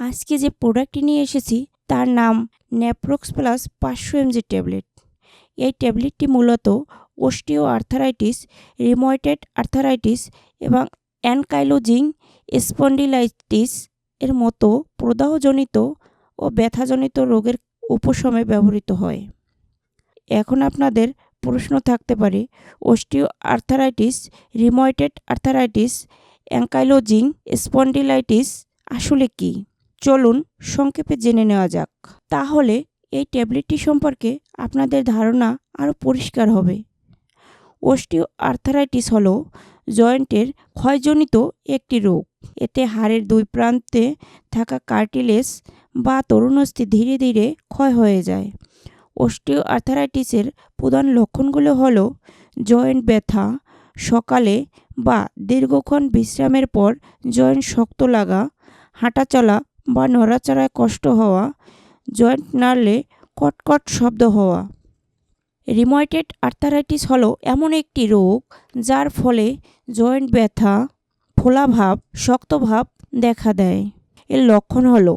আজকে যে প্রোডাক্টটি নিয়ে এসেছি তার নাম নেপ্রোক্স প্লাস 500 mg ট্যাবলেট। এই ট্যাবলেটটি মূলত অস্টিও আর্থারাইটিস, রিউমাটয়েড আর্থারাইটিস এবং অ্যানকাইলোজিং স্পন্ডিলাইটিস এর মতো প্রদাহজনিত ও ব্যথাজনিত রোগের উপশমে ব্যবহৃত হয়। এখন আপনাদের প্রশ্ন থাকতে পারে, osteo arthritis, rheumatoid arthritis, ankylosing spondylitis আসলে কী? চলুন সংক্ষেপে জেনে নেওয়া যাক। তাহলে এই ট্যাবলেটটি সম্পর্কে আপনাদের ধারণা আরও পরিষ্কার হবে। অস্টিও আর্থারাইটিস হলো জয়েন্টের ক্ষয়জনিত একটি রোগ। এতে হাড়ের দুই প্রান্তে থাকা কার্টিলেজ বা তরুণাস্থি ধীরে ধীরে ক্ষয় হয়ে যায়। অস্টিও আর্থারাইটিসের প্রধান লক্ষণগুলো হলো জয়েন্ট ব্যথা, সকালে বা দীর্ঘক্ষণ বিশ্রামের পর জয়েন্ট শক্ত লাগা, হাঁটাচলা বা নড়াচড়ায় কষ্ট হওয়া, জয়েন্ট নাড়লে কটকট শব্দ হওয়া। রিউমাটয়েড আর্থারাইটিস হলো এমন একটি রোগ যার ফলে জয়েন্ট ব্যথা, ফোলাভাব, শক্তভাব দেখা দেয়। এর লক্ষণ হলো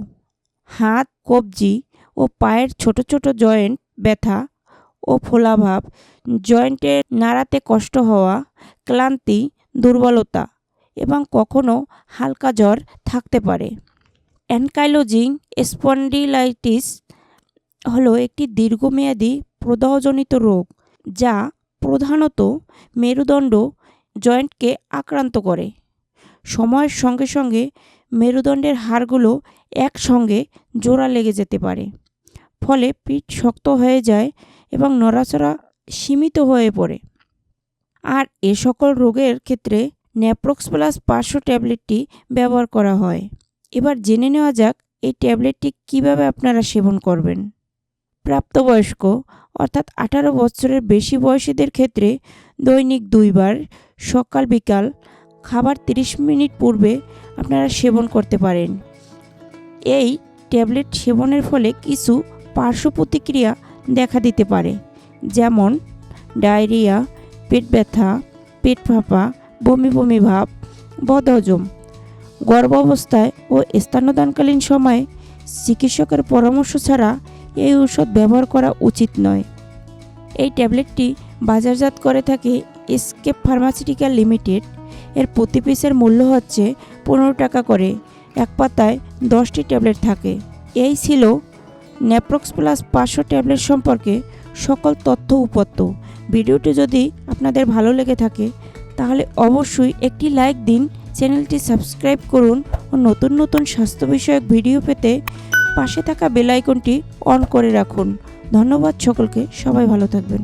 হাত, কবজি ও পায়ের ছোট ছোট জয়েন্ট ব্যথা ও ফোলাভাব, জয়েন্টে নাড়াতে কষ্ট হওয়া, ক্লান্তি, দুর্বলতা এবং কখনো হালকা জ্বর থাকতে পারে। অ্যানকাইলোজিং স্পন্ডিলাইটিস হলো একটি দীর্ঘমেয়াদী প্রদাহজনিত রোগ যা প্রধানত মেরুদণ্ড জয়েন্টকে আক্রান্ত করে। সময়ের সঙ্গে সঙ্গে মেরুদণ্ডের হাড়গুলো একসঙ্গে জোড়া লেগে যেতে পারে, ফলে পিঠ শক্ত হয়ে যায় এবং নড়াচড়া সীমিত হয়ে পড়ে। আর এ সকল রোগের ক্ষেত্রে নেপ্রোক্স প্লাস 500 ট্যাবলেটটি ব্যবহার করা হয়। এবার জেনে নেওয়া যাক এই ট্যাবলেটটি কিভাবে আপনারা সেবন করবেন। প্রাপ্তবয়স্ক অর্থাৎ 18 বছরের বেশি বয়সীদের ক্ষেত্রে দৈনিক 2 বার সকাল বিকাল খাবার 30 মিনিট পূর্বে আপনারা সেবন করতে পারেন। এই ট্যাবলেট সেবনের ফলে কিছু পার্শ্ব প্রতিক্রিয়া দেখা দিতে পারে, যেমন ডায়রিয়া, পেট ব্যথা, পেট ফাঁপা, বমি বমি ভাব, বদহজম। গর্ভাবস্থায় ও স্তন্যদানকালীন সময়ে চিকিৎসকের পরামর্শ ছাড়া এই ঔষধ ব্যবহার করা উচিত নয়। এই ট্যাবলেটটি বাজারজাত করে থাকে এসকেপ ফার্মাসিউটিক্যাল লিমিটেড। এর প্রতি পিসের মূল্য হচ্ছে 15 টাকা করে। এক পাতায় 10টি ট্যাবলেট থাকে। এই ছিল নেপ্রোক্স প্লাস 500 ট্যাবলেট সম্পর্কে সকল তথ্য উপাত্ত। ভিডিওটি যদি আপনাদের ভালো লেগে থাকে তাহলে অবশ্যই একটি লাইক দিন, চ্যানেলটি সাবস্ক্রাইব করুন ও নতুন নতুন স্বাস্থ্য বিষয়ক ভিডিও পেতে পাশে থাকা বেল আইকনটি অন করে রাখুন। ধন্যবাদ সকলকে, সবাই ভালো থাকবেন।